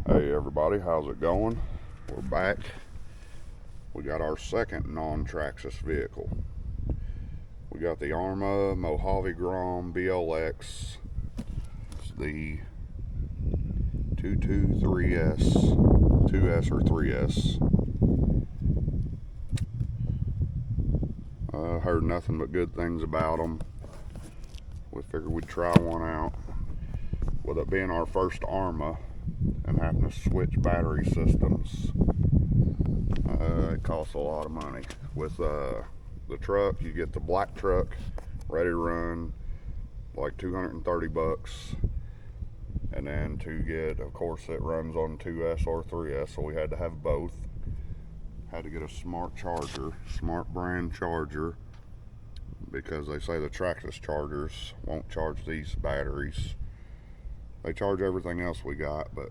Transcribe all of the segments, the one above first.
Hey everybody, how's it going? We're back. We got our second non-Traxxas vehicle. We got the Arrma Mojave Grom BLX. It's the 223S, 2S or 3S. Heard nothing but good things about them. We figured we'd try one out. With it being our first Arrma and having to switch battery systems, it costs a lot of money. With the truck, you get the black truck ready to run, like 230 bucks. And then to get, of course, it runs on 2S or 3S, so we had to have both. Had to get a smart charger, smart brand charger, because they say the Traxxas chargers won't charge these batteries. They charge everything else we got, but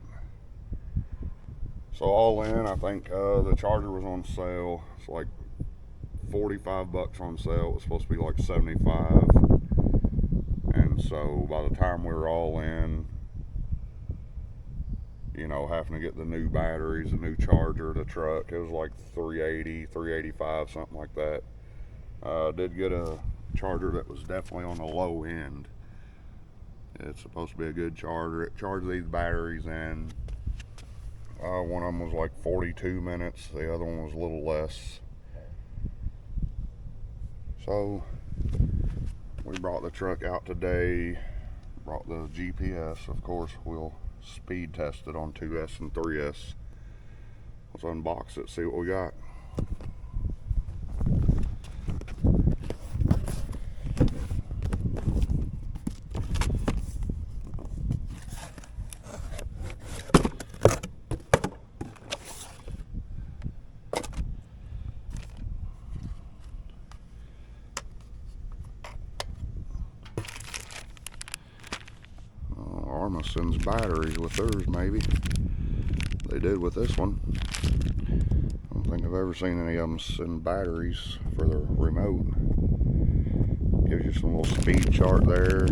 so all in, I think the charger was on sale. It's like 45 bucks on sale. It was supposed to be like 75. And so by the time we were all in, you know, having to get the new batteries, the new charger, the truck, it was like 380, 385, something like that. Did get a charger that was definitely on the low end. It's supposed to be a good charger. It charged these batteries in, one of them was like 42 minutes, the other one was a little less. So we brought the truck out today, brought the GPS. Of course, we'll speed test it on 2S and 3S. Let's unbox it, see what we got. Arrma sends batteries with theirs, maybe. They did with this one. I don't think I've ever seen any of them send batteries for the remote. Gives you some little speed chart there.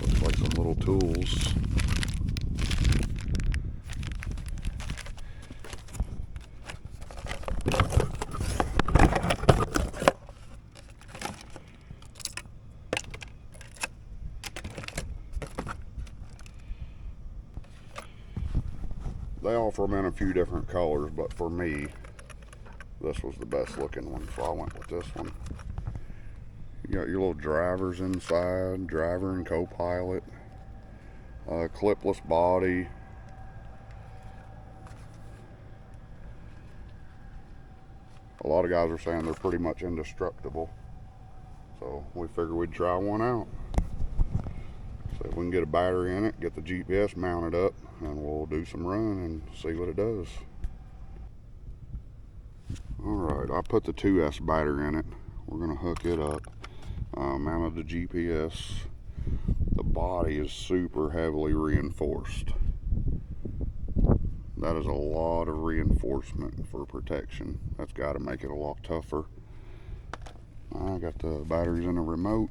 Looks like some little tools. They offer them in a few different colors, but for me, this was the best looking one, so I went with this one. You got your little drivers inside, driver and co-pilot, clipless body. A lot of guys are saying they're pretty much indestructible, so we figured we'd try one out. So if we can get a battery in it, get the GPS mounted up, and we'll do some run and see what it does. Alright, I put the 2S battery in it. We're going to hook it up. Mounted the GPS. The body is super heavily reinforced. That is a lot of reinforcement for protection. That's got to make it a lot tougher. I got the batteries in the remote.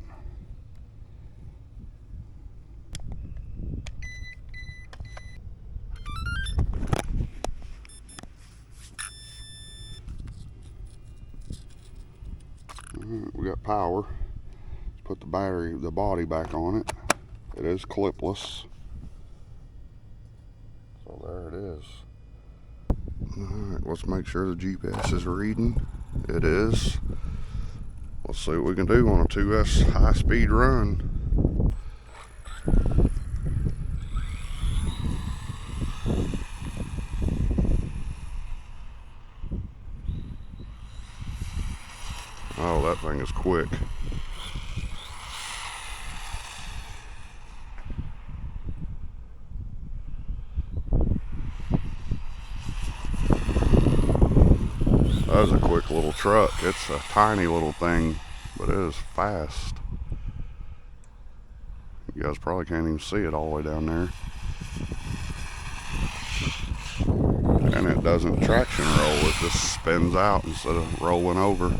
We got power. Let's put the body back on it. It is clipless. So there it is. Alright, let's make sure the GPS is reading. It is. Let's see what we can do on a 2S high-speed run. Oh, that thing is quick. That was a quick little truck. It's a tiny little thing, but it is fast. You guys probably can't even see it all the way down there. And it doesn't traction roll, it just spins out instead of rolling over.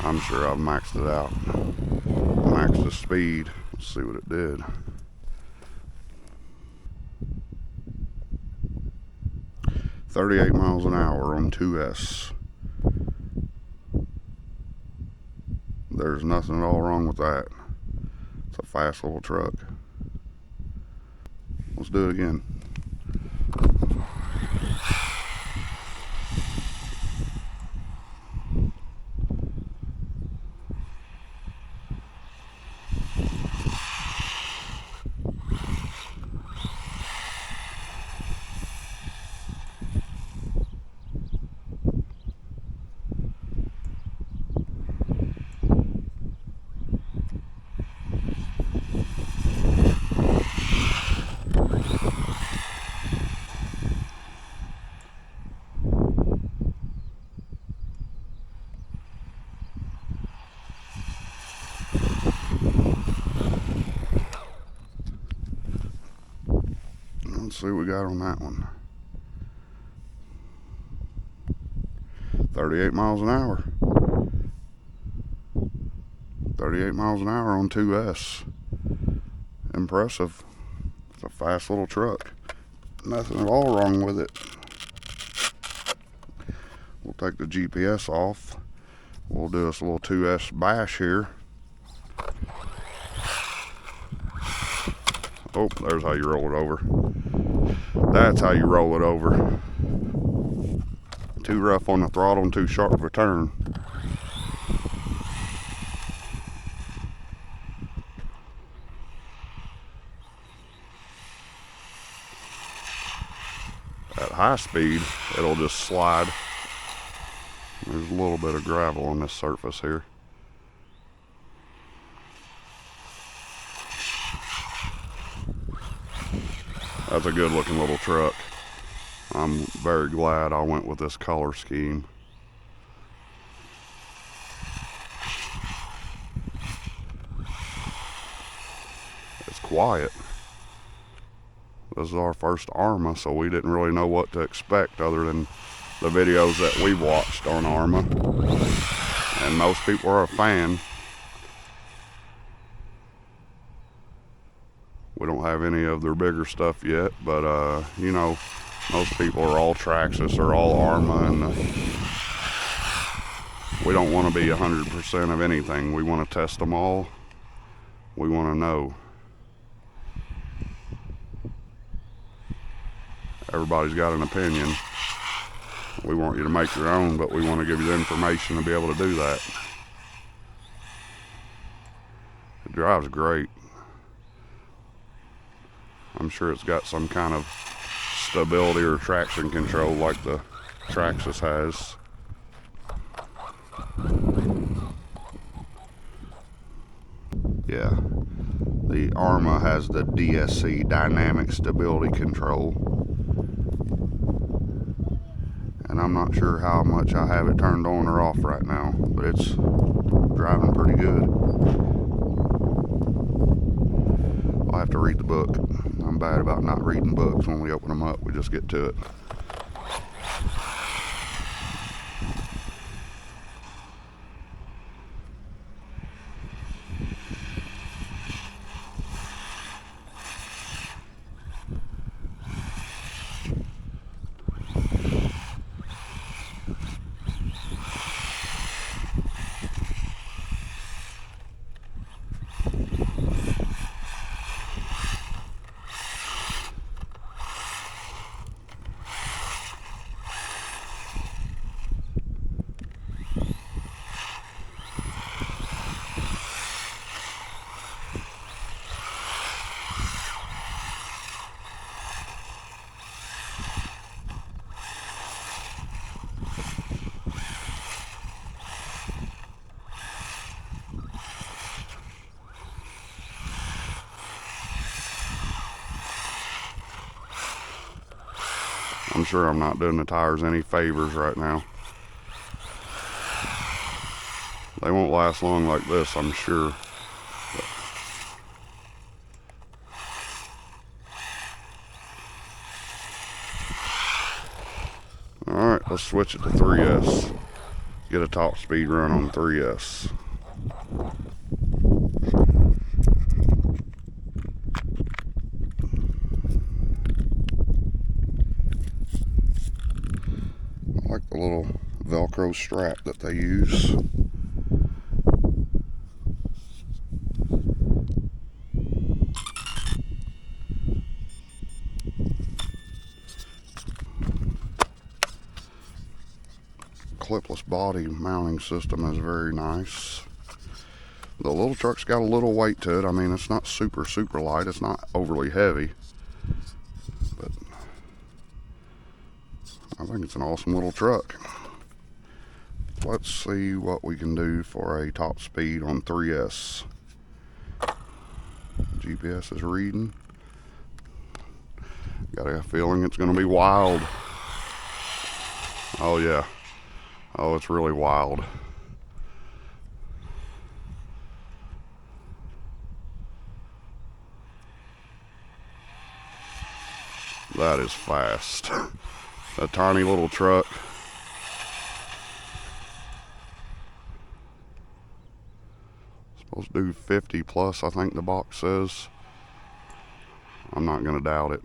I'm sure I've maxed it out. Maxed the speed. Let's see what it did. .38 miles an hour on 2S. There's nothing at all wrong with that. It's a fast little truck. Let's do it again. Let's see what we got on that one. 38 miles an hour. 38 miles an hour on 2S. Impressive. It's a fast little truck. Nothing at all wrong with it. We'll take the GPS off. We'll do this little 2S bash here. Oh, there's how you roll it over. That's how you roll it over. Too rough on the throttle and too sharp of a turn. At high speed, it'll just slide. There's a little bit of gravel on this surface here. That's a good looking little truck. I'm very glad I went with this color scheme. It's quiet. This is our first Arrma, so we didn't really know what to expect other than the videos that we watched on Arrma. And most people are a fan. We don't have any of their bigger stuff yet, but you know, most people are all Traxxas or all Arrma, and we don't want to be 100% of anything. We want to test them all. We want to know. Everybody's got an opinion. We want you to make your own, but we want to give you the information to be able to do that. It drives great. I'm sure it's got some kind of stability or traction control like the Traxxas has. Yeah, the Arrma has the DSC, Dynamic Stability Control. And I'm not sure how much I have it turned on or off right now, but it's driving pretty good. I'll have to read the book. I'm bad about not reading books. When we open them up, we just get to it. I'm sure I'm not doing the tires any favors right now. They won't last long like this, I'm sure. Alright, let's switch it to 3S. get a top speed run on 3S. I like the little Velcro strap that they use. Clipless body mounting system is very nice. The little truck's got a little weight to it. I mean, it's not super light. It's not overly heavy, but I think it's an awesome little truck. Let's see what we can do for a top speed on 3S. GPS is reading. Got a feeling it's going to be wild. Oh yeah. Oh, it's really wild. That is fast. A tiny little truck. Supposed to do 50 plus, I think the box says. I'm not going to doubt it.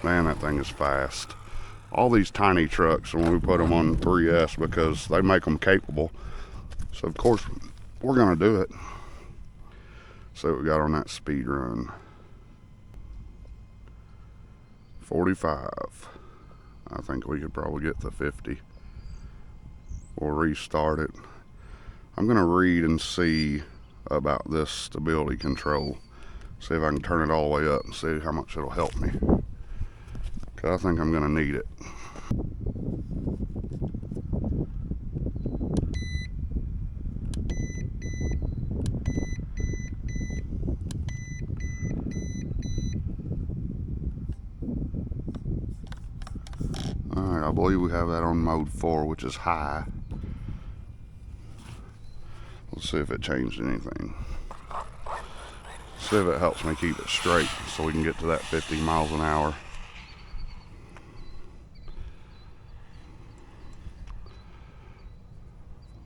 Man, that thing is fast. All these tiny trucks, when we put them on 3S, because they make them capable. So of course we're gonna do it. See what we got on that speed run. 45. I think we could probably get to 50. We'll restart it. I'm gonna read and see about this stability control. See if I can turn it all the way up and see how much it'll help me. I think I'm going to need it. Alright, I believe we have that on mode 4, which is high. Let's see if it changed anything. See if it helps me keep it straight so we can get to that 50 miles an hour.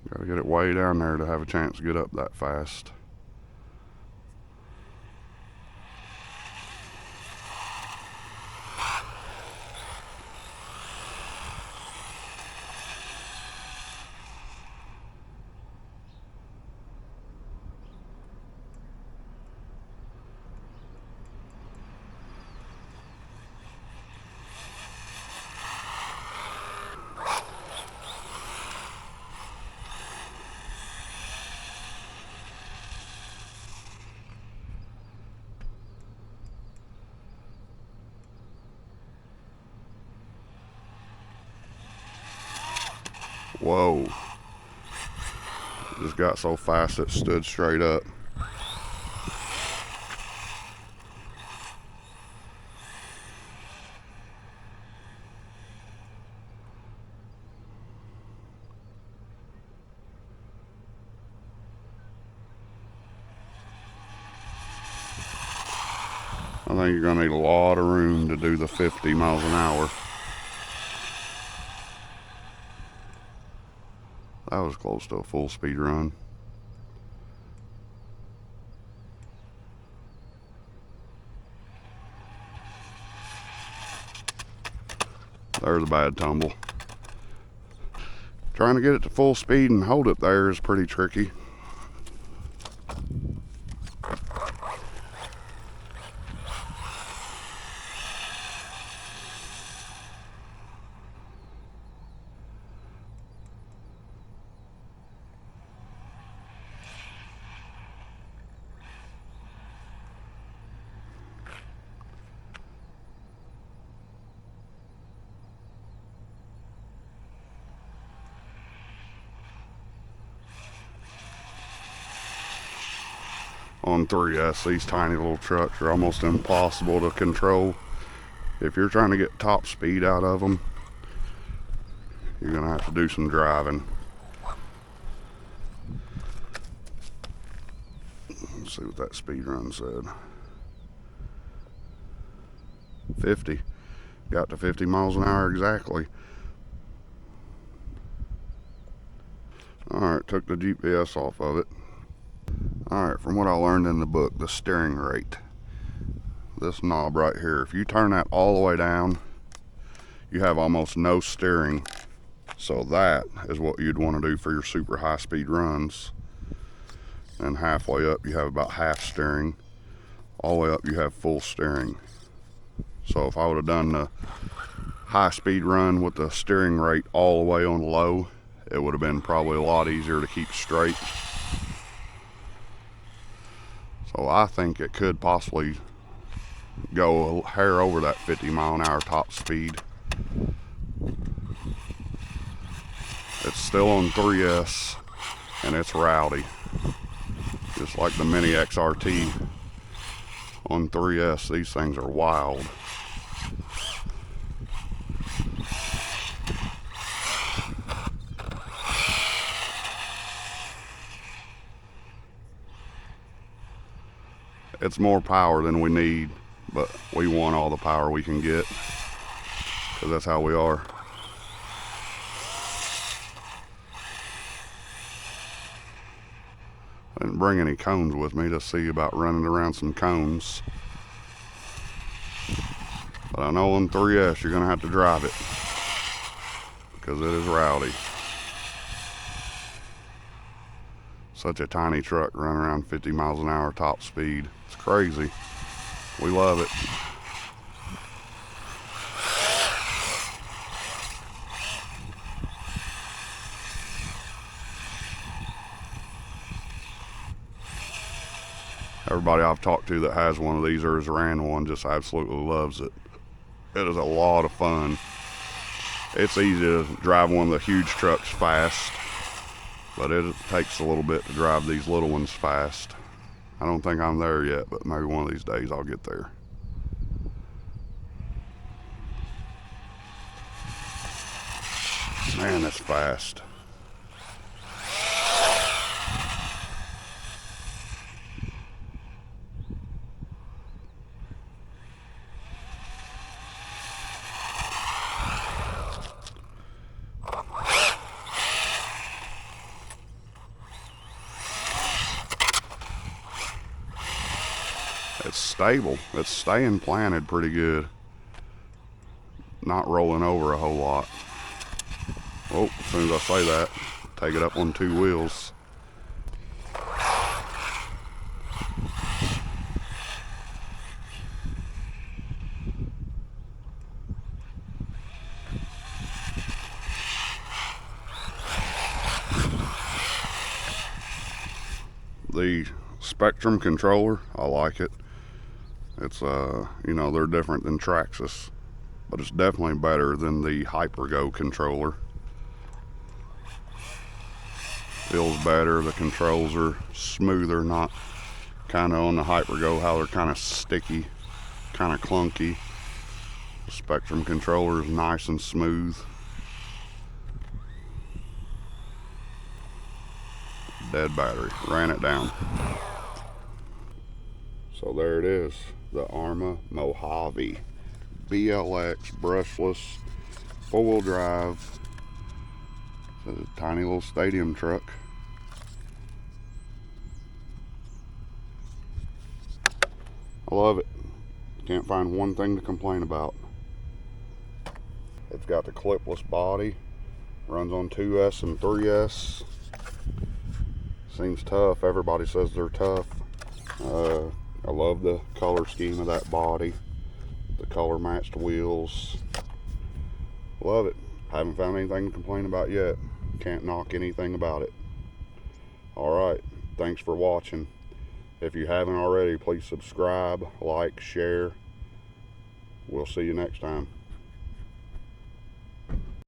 Got to get it way down there to have a chance to get up that fast. Whoa. Just got so fast it stood straight up. I think you're going to need a lot of room to do the 50 miles an hour. That was close to a full speed run. There's a bad tumble. Trying to get it to full speed and hold it there is pretty tricky. on 3S. These tiny little trucks are almost impossible to control. If you're trying to get top speed out of them, you're gonna have to do some driving. Let's see what that speed run said. 50. Got to 50 miles an hour exactly. Alright, took the GPS off of it. Alright, from what I learned in the book, the steering rate. This knob right here, if you turn that all the way down, you have almost no steering. So that is what you'd want to do for your super high speed runs. And halfway up you have about half steering. All the way up you have full steering. So if I would have done the high speed run with the steering rate all the way on low, it would have been probably a lot easier to keep straight. So I think it could possibly go a hair over that 50 mile an hour top speed. It's still on 3S and it's rowdy. Just like the Mini XRT on 3S, these things are wild. It's more power than we need, but we want all the power we can get, because that's how we are. I didn't bring any cones with me to see about running around some cones. But I know on 3S you're going to have to drive it, because it is rowdy. Such a tiny truck running around 50 miles an hour top speed. It's crazy. We love it. Everybody I've talked to that has one of these or has ran one just absolutely loves it. It is a lot of fun. It's easy to drive one of the huge trucks fast, but it takes a little bit to drive these little ones fast. I don't think I'm there yet, but maybe one of these days I'll get there. Man, that's fast. It's stable. It's staying planted pretty good. Not rolling over a whole lot. Oh, as soon as I say that, take it up on 2 wheels. The Spectrum controller, I like it. It's you know, they're different than Traxxas, but it's definitely better than the HyperGo controller. Feels better, the controls are smoother, not kind of on the HyperGo how they're kind of sticky, kind of clunky. The Spectrum controller is nice and smooth. Dead battery, ran it down. So there it is, the Arrma Mojave BLX brushless 4-wheel drive. It's a tiny little stadium truck. I love it. Can't find one thing to complain about. It's got the clipless body, runs on 2S and 3S. Seems tough. Everybody says they're tough. I love the color scheme of that body, the color matched wheels. Love it. Haven't found anything to complain about yet. Can't knock anything about it. Alright, thanks for watching. If you haven't already, please subscribe, like, share. We'll see you next time.